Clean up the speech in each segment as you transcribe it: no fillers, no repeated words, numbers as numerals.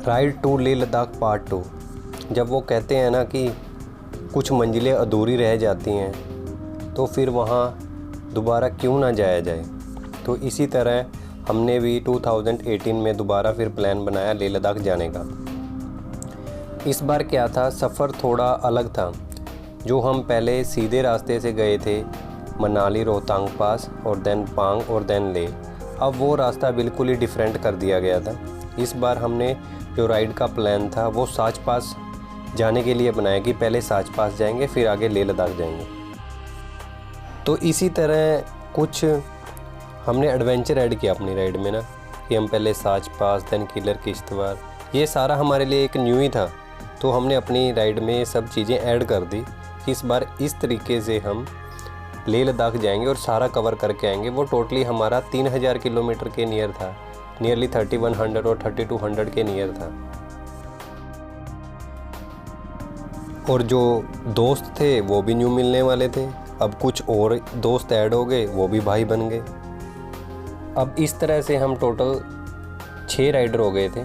Ride to Leh Ladakh part 2। जब वो कहते हैं ना कि कुछ मंजिलें अधूरी रह जाती हैं तो फिर वहाँ दोबारा क्यों ना जाया जाए, तो इसी तरह हमने भी 2018 में दोबारा फिर प्लान बनाया लेह लद्दाख जाने का। इस बार क्या था, सफ़र थोड़ा अलग था। जो हम पहले सीधे रास्ते से गए थे मनाली रोहतांग पास और देन पांग और देन लेह, अब वो रास्ता बिल्कुल ही डिफरेंट कर दिया गया था। इस बार हमने जो राइड का प्लान था वो साच पास जाने के लिए बनाया कि पहले साच पास जाएंगे फिर आगे लेह लद्दाख जाएंगे। तो इसी तरह कुछ हमने एडवेंचर ऐड किया अपनी राइड में ना, कि हम पहले साच पास देन किलर किश्तवाड़, ये सारा हमारे लिए एक न्यू ही था। तो हमने अपनी राइड में सब चीज़ें ऐड कर दी कि इस बार इस तरीके से हम लेह लद्दाख जाएंगे और सारा कवर करके आएंगे। वो टोटली हमारा 3000 किलोमीटर के नियर था, नियरली 3100 और 3200 के नियर था। और जो दोस्त थे वो भी न्यू मिलने वाले थे, अब कुछ और दोस्त ऐड हो गए, वो भी भाई बन गए। अब इस तरह से हम टोटल 6 राइडर हो गए थे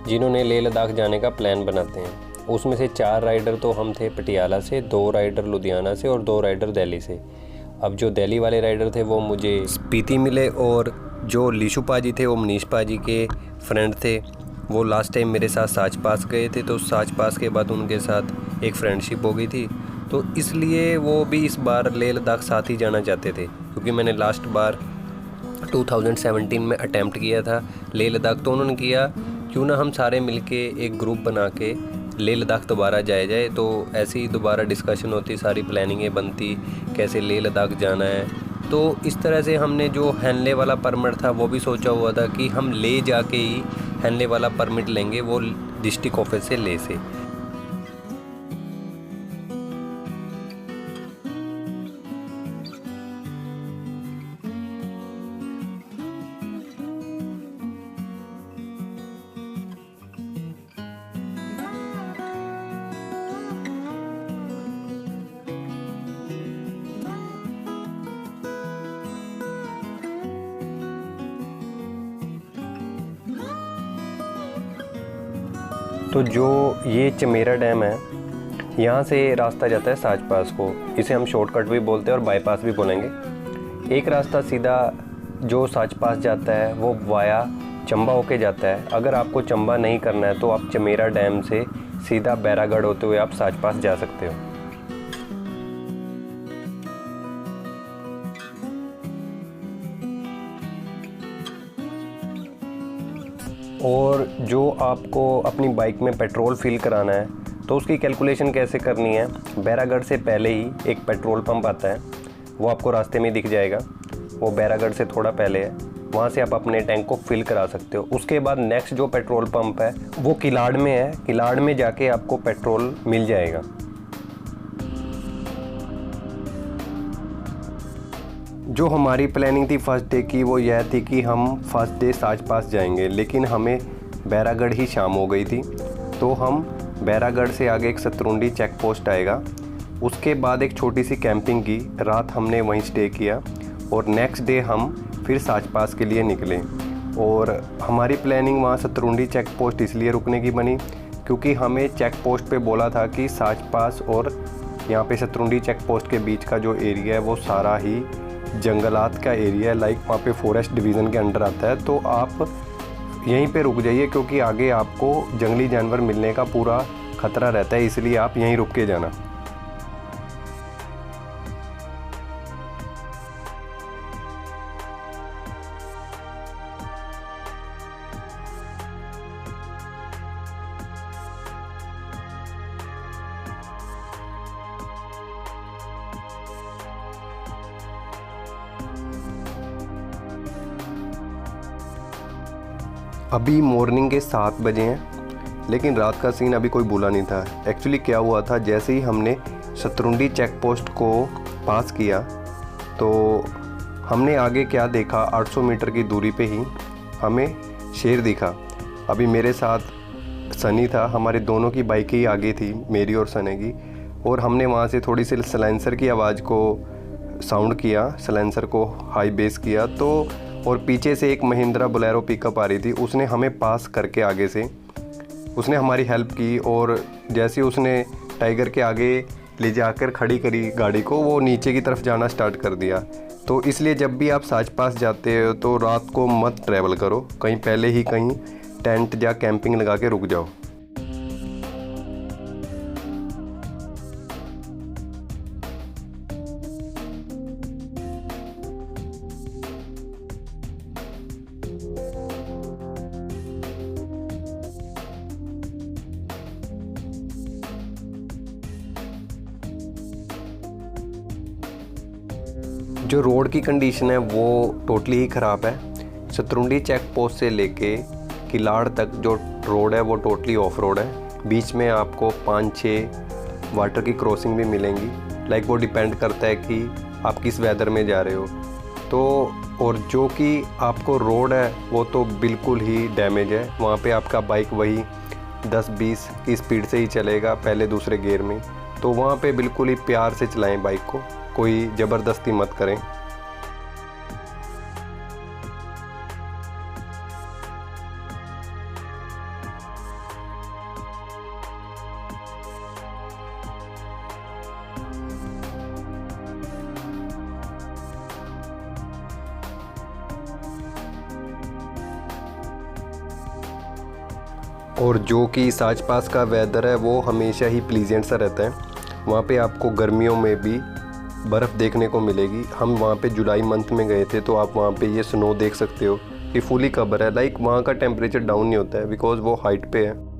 जिन्होंने लेह लद्दाख जाने का प्लान बनाते हैं। उसमें से 4 राइडर तो हम थे पटियाला से, 2 राइडर लुधियाना से और 2 राइडर दिल्ली से। अब जो दिल्ली वाले राइडर थे वो मुझे स्पीति मिले, और जो लीशु पाजी थे वो मनीष पाजी के फ्रेंड थे। वो लास्ट टाइम मेरे साथ साच पास गए थे, तो साच पास के बाद उनके साथ एक फ्रेंडशिप हो गई थी, तो इसलिए वो भी इस बार लेह लद्दाख साथ ही जाना चाहते थे। क्योंकि मैंने लास्ट बार 2017 में अटैम्प्ट किया था लेह लद्दाख, तो उन्होंने किया क्यों ना हम सारे मिलके एक ग्रुप बना के लेह लद्दाख दोबारा जाया जाए। तो ऐसे ही दोबारा डिस्कशन होती, सारी प्लानिंगें बनती कैसे लेह लद्दाख जाना है। तो इस तरह से हमने जो हैनले वाला परमिट था वो भी सोचा हुआ था कि हम ले जाके ही हैनले वाला परमिट लेंगे, वो डिस्ट्रिक्ट ऑफिस से ले से। तो जो ये चमेरा डैम है, यहाँ से रास्ता जाता है साच पास को, इसे हम शॉर्टकट भी बोलते हैं और बाईपास भी बोलेंगे। एक रास्ता सीधा जो साच पास जाता है वो वाया चंबा होके जाता है। अगर आपको चंबा नहीं करना है तो आप चमेरा डैम से सीधा बैरागढ़ होते हुए आप साच पास जा सकते हो। और जो आपको अपनी बाइक में पेट्रोल फिल कराना है तो उसकी कैलकुलेशन कैसे करनी है, बैरागढ़ से पहले ही एक पेट्रोल पंप आता है, वो आपको रास्ते में दिख जाएगा। वो बैरागढ़ से थोड़ा पहले है, वहाँ से आप अपने टैंक को फिल करा सकते हो। उसके बाद नेक्स्ट जो पेट्रोल पंप है वो किलाड़ में है, किलाड़ में जाके आपको पेट्रोल मिल जाएगा। जो हमारी प्लानिंग थी फर्स्ट डे की वो यह थी कि हम फर्स्ट डे साच पास जाएंगे, लेकिन हमें बैरागढ़ ही शाम हो गई थी। तो हम बैरागढ़ से आगे एक सतरुंडी चेक पोस्ट आएगा, उसके बाद एक छोटी सी कैंपिंग की, रात हमने वहीं स्टे किया और नेक्स्ट डे हम फिर साच पास के लिए निकले। और हमारी प्लानिंग वहाँ सतरुंडी चेक पोस्ट इसलिए रुकने की बनी क्योंकि हमें चेक पोस्ट पे बोला था कि साच पास और यहाँ पे सतरुंडी चेक पोस्ट के बीच का जो एरिया है वो सारा ही जंगलात का एरिया है, लाइक वहाँ पे फॉरेस्ट डिवीज़न के अंडर आता है। तो आप यहीं पे रुक जाइए क्योंकि आगे आपको जंगली जानवर मिलने का पूरा खतरा रहता है, इसलिए आप यहीं रुक के जाना। अभी मॉर्निंग के 7 बजे हैं, लेकिन रात का सीन अभी कोई भूला नहीं था। एक्चुअली क्या हुआ था, जैसे ही हमने सतरुंडी चेक पोस्ट को पास किया तो हमने आगे क्या देखा, 800 मीटर की दूरी पे ही हमें शेर दिखा। अभी मेरे साथ सनी था, हमारे दोनों की बाइकें ही आगे थी, मेरी और सनी की, और हमने वहाँ से थोड़ी सी सलेंसर की आवाज़ को साउंड किया, सलेंसर को हाई बेस किया, तो और पीछे से एक महिंद्रा बोलेरो पिकअप आ रही थी, उसने हमें पास करके आगे से उसने हमारी हेल्प की और जैसे उसने टाइगर के आगे ले जाकर खड़ी करी गाड़ी को, वो नीचे की तरफ जाना स्टार्ट कर दिया। तो इसलिए जब भी आप साच पास जाते हो तो रात को मत ट्रैवल करो, कहीं पहले ही कहीं टेंट या कैंपिंग लगा के रुक जाओ। जो रोड की कंडीशन है वो टोटली ही ख़राब है। सतरुंडी चेक पोस्ट से लेके किलाड़ तक जो रोड है वो टोटली ऑफ रोड है। बीच में आपको 5-6 वाटर की क्रॉसिंग भी मिलेंगी। लाइक वो डिपेंड करता है कि आप किस वेदर में जा रहे हो। तो और जो कि आपको रोड है वो तो बिल्कुल ही डैमेज है। वहाँ पे आपका बाइक वही 10-20 की स्पीड से ही चलेगा पहले दूसरे गियर में। तो वहाँ पे बिल्कुल ही प्यार से चलाएं बाइक को, कोई ज़बरदस्ती मत करें। और जो कि साच पास का वेदर है वो हमेशा ही प्लीजेंट सा रहता है। वहाँ पे आपको गर्मियों में भी बर्फ़ देखने को मिलेगी। हम वहाँ पे जुलाई मंथ में गए थे तो आप वहाँ पे ये स्नो देख सकते हो कि फुली कवर है। लाइक वहाँ का टेम्परेचर डाउन नहीं होता है बिकॉज़ वो हाइट पे है।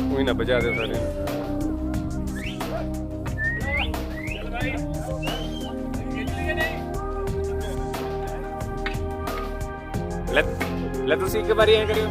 कोई ना बजा दे सारे। ले तुसी एक बारी ऐ करियो।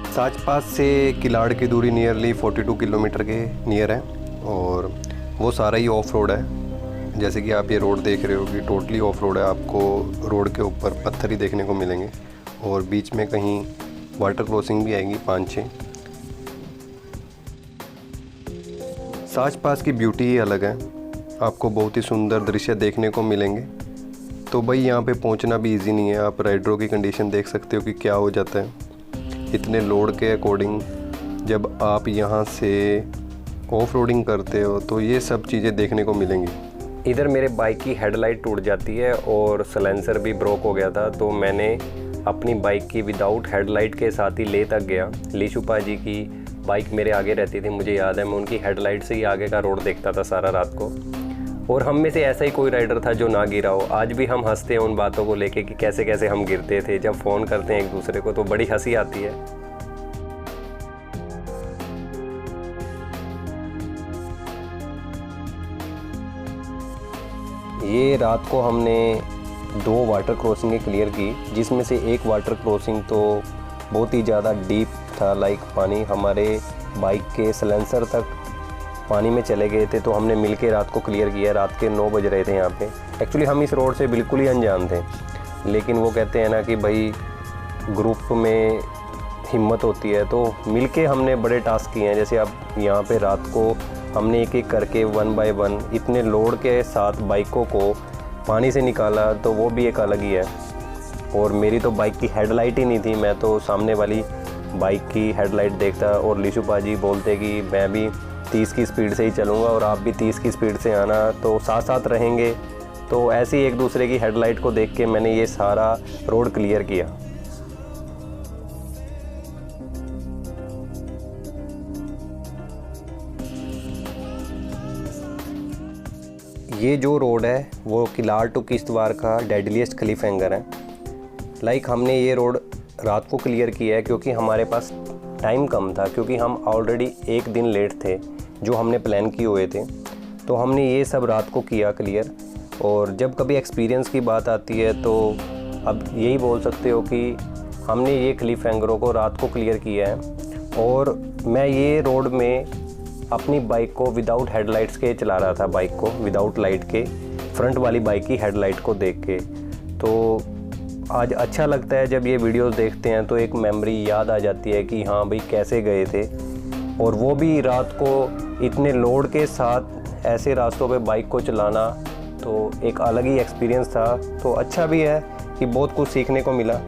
साच पास से किलाड़ की दूरी नियरली 42 किलोमीटर के नियर है और वो सारा ही ऑफ रोड है। जैसे कि आप ये रोड देख रहे हो कि टोटली ऑफ रोड है। आपको रोड के ऊपर पत्थर ही देखने को मिलेंगे और बीच में कहीं वाटर क्रॉसिंग भी आएगी 5-6। साच पास की ब्यूटी ही अलग है। आपको बहुत ही सुंदर दृश्य देखने को मिलेंगे। तो भाई यहाँ पे पहुँचना भी इजी नहीं है। आप राइडरों की कंडीशन देख सकते हो कि क्या हो जाता है। इतने लोड के अकॉर्डिंग जब आप यहाँ से ऑफ रोडिंग करते हो तो ये सब चीज़ें देखने को मिलेंगी। इधर मेरे बाइक की हेडलाइट टूट जाती है और सलेंसर भी ब्रोक हो गया था, तो मैंने अपनी बाइक की विदाउट हेडलाइट के साथ ही ले तक गया। लीशुपा जी की बाइक मेरे आगे रहती थी, मुझे याद है मैं उनकी हेडलाइट से ही आगे का रोड देखता था सारा रात को। और हम में से ऐसा ही कोई राइडर था जो ना गिरा हो। आज भी हम हंसते हैं उन बातों को लेके कि कैसे कैसे हम गिरते थे। जब फ़ोन करते हैं एक दूसरे को तो बड़ी हंसी आती है। ये रात को हमने 2 वाटर क्रॉसिंगें क्लियर की, जिसमें से एक वाटर क्रॉसिंग तो बहुत ही ज़्यादा डीप था। लाइक पानी हमारे बाइक के सलेंसर तक पानी में चले गए थे, तो हमने मिल के रात को क्लियर किया। रात के 9 बज रहे थे यहाँ पे। एक्चुअली हम इस रोड से बिल्कुल ही अनजान थे, लेकिन वो कहते हैं ना कि भाई ग्रुप में हिम्मत होती है, तो मिल के हमने बड़े टास्क किए हैं। जैसे अब यहाँ पे रात को हमने एक एक करके 1 बाय 1 इतने लोड के साथ बाइकों को पानी से निकाला, तो वो भी एक अलग ही है। और मेरी तो बाइक की हेडलाइट ही नहीं थी, मैं तो सामने वाली बाइक की हेडलाइट देखता और लिशु पाजी बोलते कि मैं भी 30 की स्पीड से ही चलूँगा और आप भी 30 की स्पीड से आना, तो साथ साथ रहेंगे। तो ऐसे ही एक दूसरे की हेडलाइट को देख के मैंने ये सारा रोड क्लियर किया। ये जो रोड है वो किलार टू किश्तवाड़ का डेडलीस्ट क्लिफ हैंगर है। हमने ये रोड रात को क्लियर किया है क्योंकि हमारे पास टाइम कम था, क्योंकि हम ऑलरेडी एक दिन लेट थे जो हमने प्लान किए हुए थे। तो हमने ये सब रात को किया क्लियर। और जब कभी एक्सपीरियंस की बात आती है तो अब यही बोल सकते हो कि हमने ये क्लिफ हैंगरों को रात को क्लियर किया है। और मैं ये रोड में अपनी बाइक को विदाउट हेडलाइट्स के चला रहा था, बाइक को विदाउट लाइट के, फ्रंट वाली बाइक की हेडलाइट को देख के। तो आज अच्छा लगता है जब ये वीडियोस देखते हैं, तो एक मेमोरी याद आ जाती है कि हाँ भाई कैसे गए थे, और वो भी रात को इतने लोड के साथ ऐसे रास्तों पे बाइक को चलाना, तो एक अलग ही एक्सपीरियंस था। तो अच्छा भी है कि बहुत कुछ सीखने को मिला।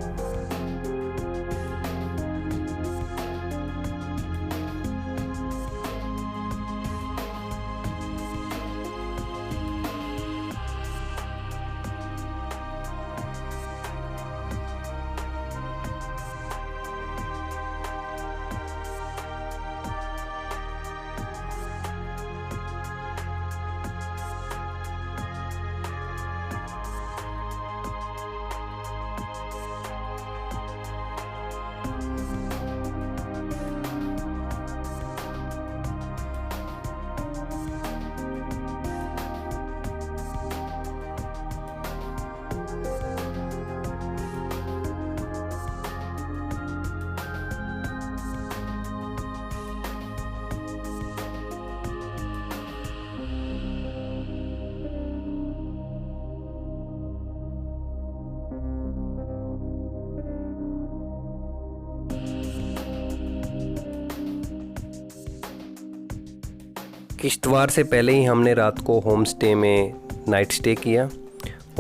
किश्तवाड़ से पहले ही हमने रात को होम स्टे में नाइट स्टे किया।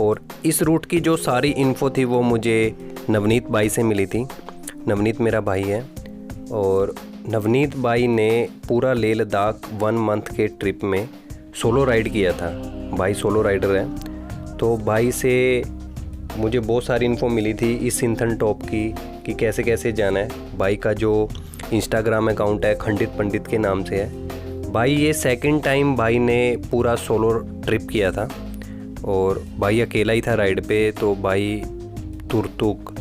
और इस रूट की जो सारी इन्फो थी वो मुझे नवनीत भाई से मिली थी। नवनीत मेरा भाई है, और नवनीत भाई ने पूरा लेह लद्दाख 1 मंथ के ट्रिप में सोलो राइड किया था। भाई सोलो राइडर है। तो भाई से मुझे बहुत सारी इन्फो मिली थी इस सिंथन टॉप की, कि कैसे कैसे जाना है। भाई का जो इंस्टाग्राम अकाउंट है खंडित पंडित के नाम से है। भाई ये सेकंड टाइम भाई ने पूरा सोलो ट्रिप किया था, और भाई अकेला ही था राइड पे। तो भाई तुरतुक,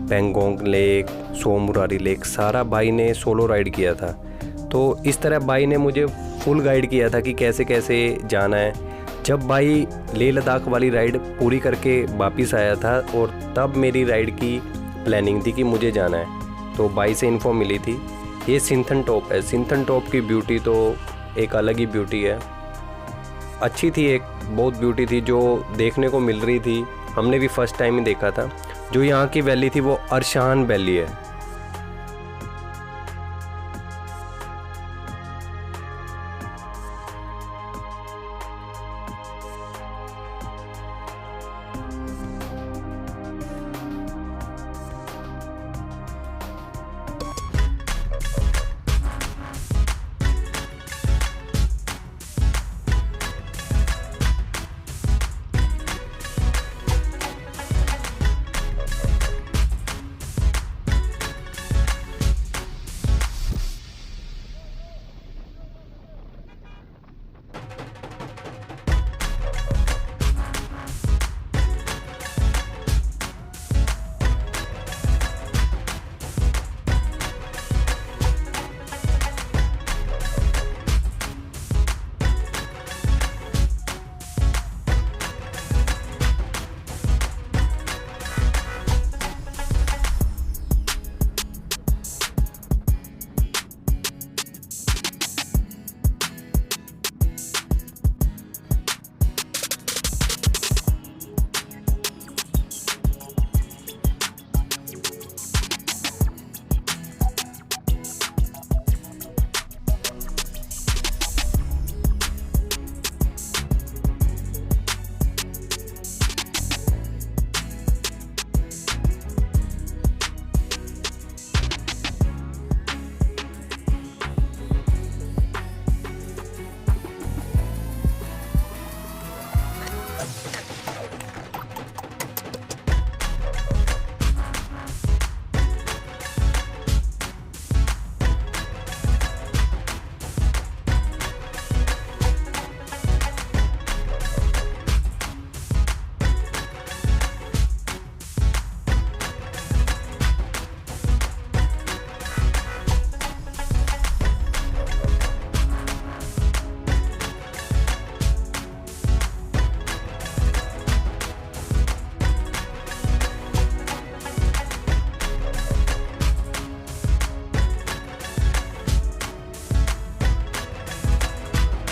पेंगोंग लेक, सोमरारी लेक सारा भाई ने सोलो राइड किया था। तो इस तरह भाई ने मुझे फुल गाइड किया था कि कैसे कैसे जाना है। जब भाई लेह लद्दाख वाली राइड पूरी करके वापस आया था, और तब मेरी राइड की प्लानिंग थी कि मुझे जाना है, तो भाई से इन्फो मिली थी। ये सिंथन टॉप है। सिंथन टॉप की ब्यूटी तो एक अलग ही ब्यूटी है। अच्छी थी, एक बहुत ब्यूटी थी जो देखने को मिल रही थी। हमने भी फर्स्ट टाइम ही देखा था। जो यहाँ की वैली थी वो अरशान वैली है।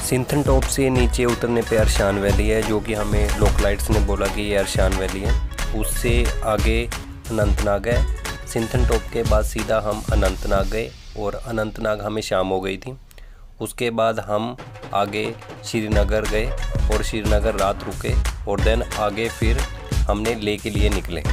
सिंथन टॉप से नीचे उतरने पे अरशान वैली है, जो कि हमें लोकलाइट्स ने बोला कि ये अरशान वैली है। उससे आगे अनंतनाग है। सिंथन टॉप के बाद सीधा हम अनंतनाग गए और अनंतनाग हमें शाम हो गई थी। उसके बाद हम आगे श्रीनगर गए और श्रीनगर रात रुके और देन आगे फिर हमने लेह के लिए निकले।